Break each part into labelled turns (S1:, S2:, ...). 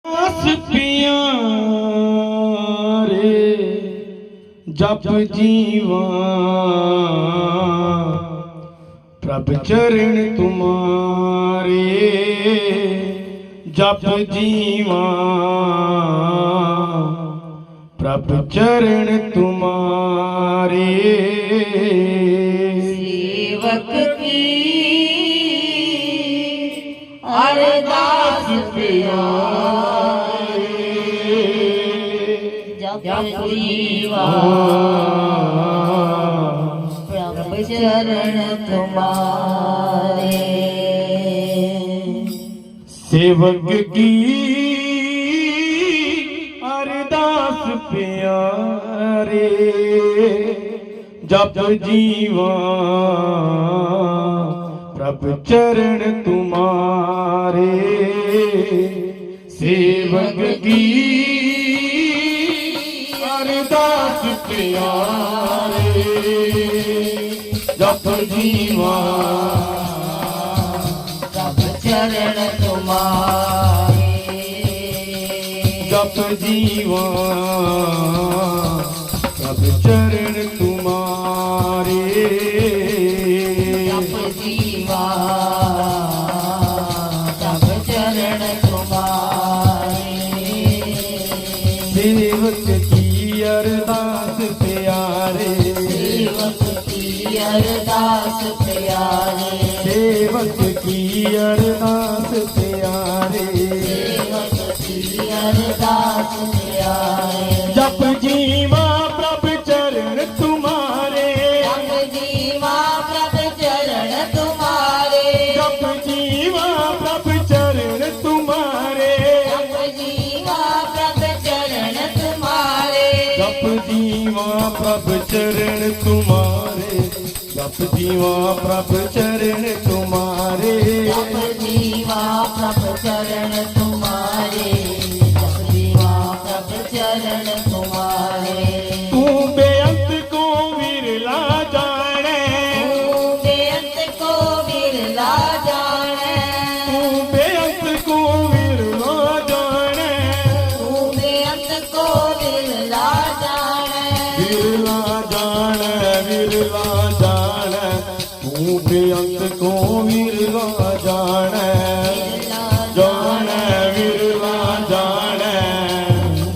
S1: पिया रे जप जीवा प्रभ चरण तुम्हारे जप जीवा प्रभ चरण तुम्हारे
S2: सेवक की अरदास प्यारे जप जीवा प्रभ चरण तुम्हारे
S1: सेवक की अरदास प्यारे जप जीवा प्रभ चरण तुम्हारे सेवक की अरदास प्यारे जप जीवा
S2: प्रभ चरण तुम्हारे
S1: जप जीवा प्रभ चरण तुम्हारे
S2: जप जीवा प्रभ चरण तुम्हारे
S1: सेवक की अरदास प्यारे
S2: सेवक की अरदास प्यारे
S1: सेवक की अरदास प्यारे
S2: सेवक की अरदास प्यारे
S1: जप जीवा प्रभ चरण तुम्हारे
S2: जप जीवा प्रभ चरण तुम्हारे
S1: जप जीवा प्रभ चरण तुम्हारे
S2: जप जीवा प्रभ चरण तुम्हारे
S1: जप जीवा प्रभ चरण तुम्हारे जप जीवा प्रभ चरण तुम्हारे
S2: जप जीवा प्रभ चरण तुम्हारे जप जीवा प्रभ चरण तुम्हारे
S1: तू बेअंत को विरला जाने
S2: तू बेअंत को विरला जाने
S1: तू बेअंत को विरला जाने
S2: तू बेअंत को विरला जाने
S1: विरला जाने विरला जाने तू बेअंत को विरला जाने जाने विरला जाने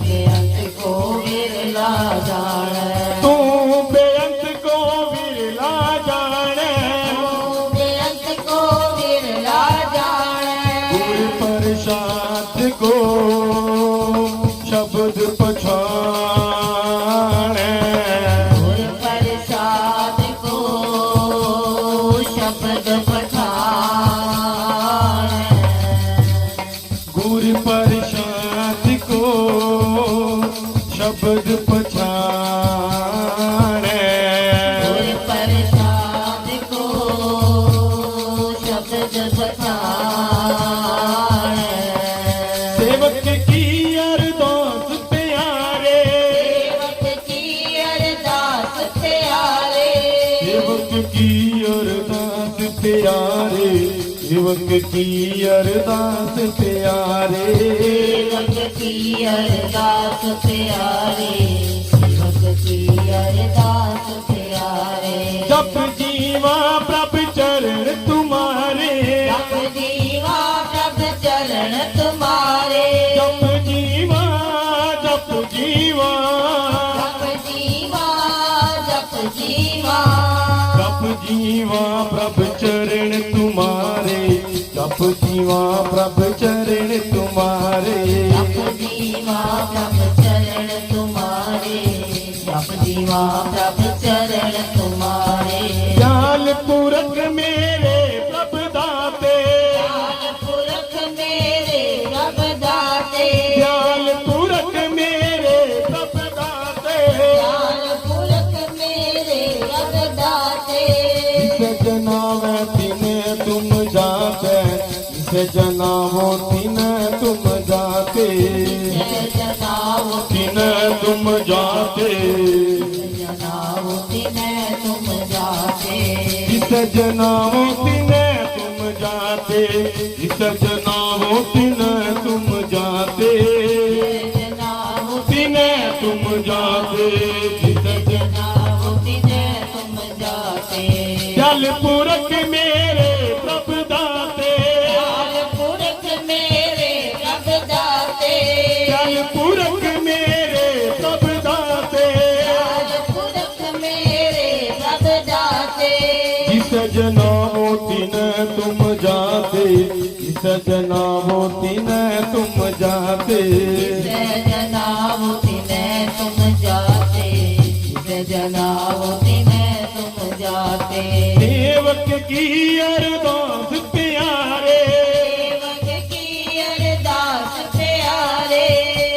S2: बेअंत को विरला जाने
S1: तू बेअंत को विरला जाने
S2: बेअंत को विरला जाने
S1: गुर प्रसाद को शब्द पछाणे
S2: गुर प्रसाद को शब्द पठाने
S1: गुर प्रसाद को शब्द पछाणे
S2: गुर प्रसाद को शब्द पठाने
S1: सेवक की अरदास प्यारे
S2: सेवक की अरदास प्यारे
S1: सेवक की अरदास प्यारे सेवक की अरदास प्यारे
S2: सेवक की अरदास प्यारे सेवक की अरदास प्यारे
S1: जप जीवा प्रभ चरण तुम्हारे
S2: जप जीवा प्रभ चरण तुम्हारे
S1: जप जीवा जप जीवा
S2: जप जीवा जप जीवा
S1: जप जीवा प्रभ चरण तुम्हारे जप जीवा प्रभ चरण तुम्हारे
S2: जप जीवा प्रभ चरण तुम्हारे जप जीवा प्रभ चरण तुम्हारे
S1: ज्ञान पुरख मेरे प्रभ दाते
S2: ज्ञान पुरख मेरे प्रभ दाते
S1: ज्ञान पुरख मेरे प्रभ दाते
S2: ज्ञान पुरख मेरे प्रभ दाते
S1: जिसे जनावे तिने तुम जाते जिसे जनावो तिने तुम जाते
S2: जय जनाओ
S1: तिने तुम जाते
S2: जनाओ तिने तुम जाते
S1: जिसे जनावो तिने तुम जाते जिसे जनावो तिने तुम जाते
S2: जनाओ
S1: तिने तुम जाते जिस
S2: जनाओ तिने तुम जाते
S1: जल पुरख मेरे प्रभ दाते
S2: काल पुरख मेरे प्रभ दाते
S1: जल पुरख मेरे प्रभ दाते
S2: काल पुरख मेरे प्रभ दाते
S1: जिस जनाओ तिने तुम जाते जिस जनाओ तिने तुम जाते
S2: जनाओ तिने तुम जाते जनाओ तिने तुम जाते
S1: सेवक की अरदास प्यारे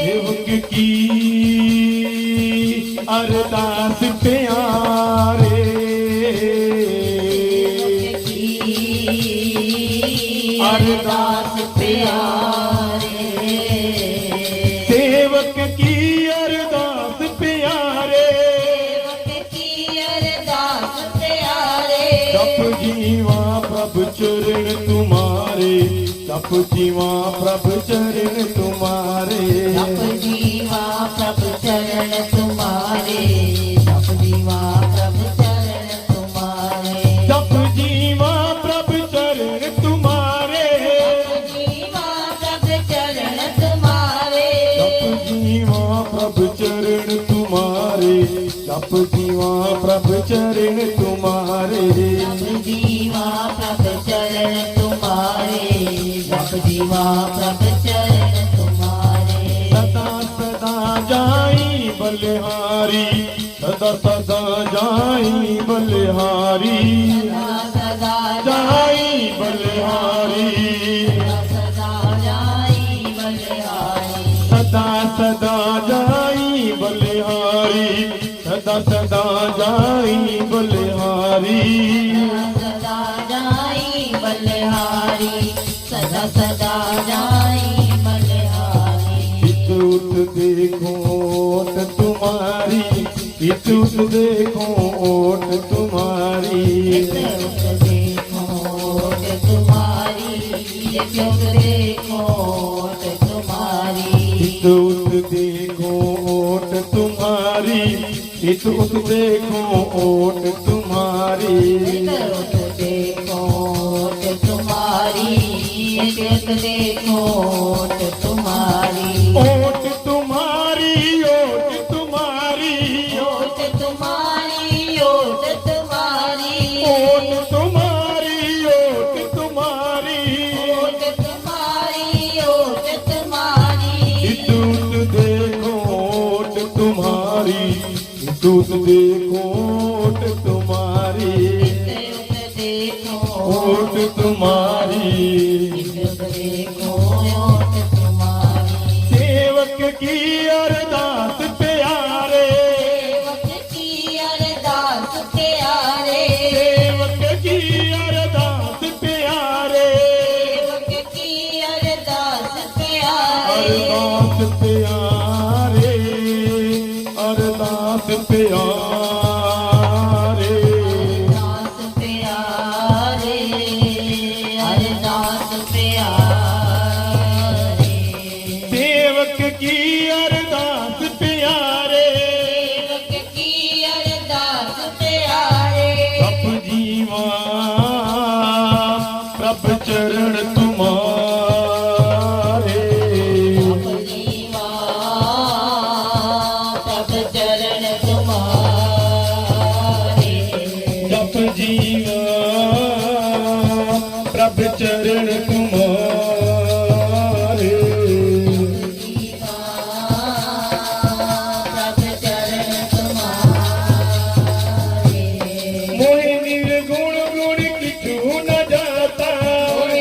S2: सेवक की अरदास प्यारे
S1: सेवक की अरदास प्यारे
S2: अरदास प्यारे
S1: सेवक की अरदास प्यारे
S2: सेवक की अरदास प्यारे
S1: जप जीवा प्रभु चरण तुम्हारे जप जीवा प्रभु चरण तुम्हारे
S2: जप जीवा प्रभु चरण तुम्हारे जप जीवा प्रभु चरण तुम्हारे
S1: जप जीवा प्रभु चरण तुम्हारे
S2: जीवा प्रभु चरण तुम्हारे
S1: जप जीवा प्रभु चरण तुम्हारे जप जीवा प्रभु चरण तुम्हारे
S2: जप जीवा प्रभु चरण तुम्हारे जप जीवा प्रभु चरण तुम्हारे
S1: सदा सदा जाई बलिहारी सदा सदा जाई बलिहारी
S2: सदा
S1: जाई बलिहारी
S2: सदा जाई बलिहारी
S1: सदा सदा जाई बलिहारी सदा सदा जाई बलिहारी
S2: सदा जाई बलिहारी सदा सदा जाई बलिहारी
S1: इतुत देखो ओट तुम्हारी इतुत देखो ओट तुम्हारी
S2: उठ देखो ओट तुम्हारी क्यों देखो ओट तुम्हारी
S1: इतुत देखो ओट तुम्हारी इतुत देखो ओट तुम्हारी
S2: उठ देखो ओट तुम्हारी देखो ओट तुम्हारी
S1: ओट तुम्हारी ओट तुम्हारी
S2: ओट तुम्हारी ओट तुम्हारी
S1: ओट तुम्हारी ओट तुम्हारी
S2: ओट तुम्हारी ओट तुम्हारी
S1: इतुत देखो ओट तुम्हारी इतुत देखो ओट तुम्हारी
S2: उठ देखो
S1: ओट तुम्हारी
S2: देखो ओट तुम्हारी
S1: सेवक की अरदास प्यारे
S2: सेवक की अरदास प्यारे
S1: सेवक की अरदास प्यारे
S2: सेवक की अरदास प्यारे
S1: अरदास प्यारे अरदास प्यारे
S2: अरदास प्यारे अरदास प्यारे
S1: सेवक की अरदास प्यारे
S2: सेवक की अरदास प्यारे
S1: प्रभ जीवा प्रभ चरण तुम्हारे
S2: जीवा प्रभ चरण तुम्हारे
S1: जप जीवा प्रभ चरण तुम्हारे
S2: जीवा प्रभ चरण तुम्हारे
S1: मोहि निर्गुण गुण किछु न जाता
S2: गुण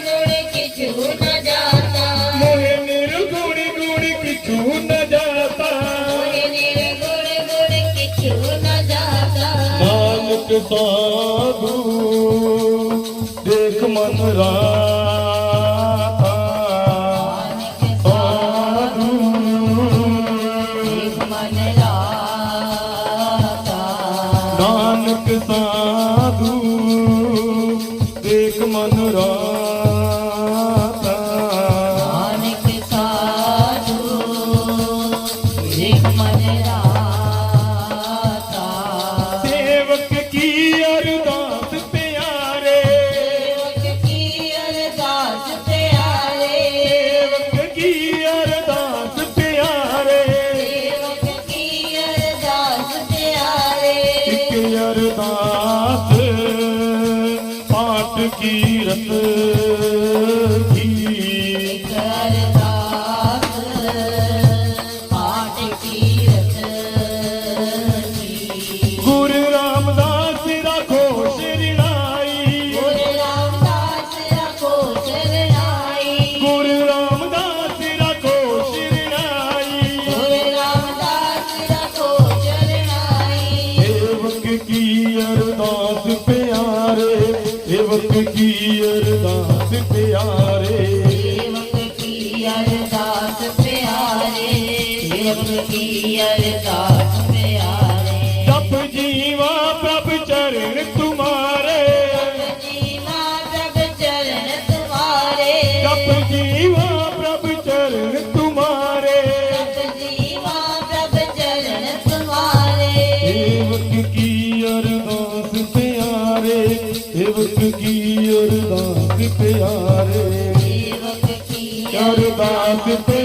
S2: गुण किछु न जाता
S1: मोहि निर्गुण गुण किछु न जाता
S2: गुण गुण किछु न जाता
S1: नानक साधु देख मन राता साधु
S2: मन राता
S1: नानक साधु देख मन राता
S2: नानक साधु सेवक की अरदास प्यारे
S1: जप जीवा प्रभ चरण तुम्हारे
S2: जीवा प्रभ चरण तुम्हारे
S1: जप जीवा प्रभ चरण तुम्हारे
S2: जीवा प्रभ चरण तुम्हारे
S1: सेवक की अरदास प्यारे सेवक की अरदास प्यारे
S2: सेवक की
S1: अरदास प्यारे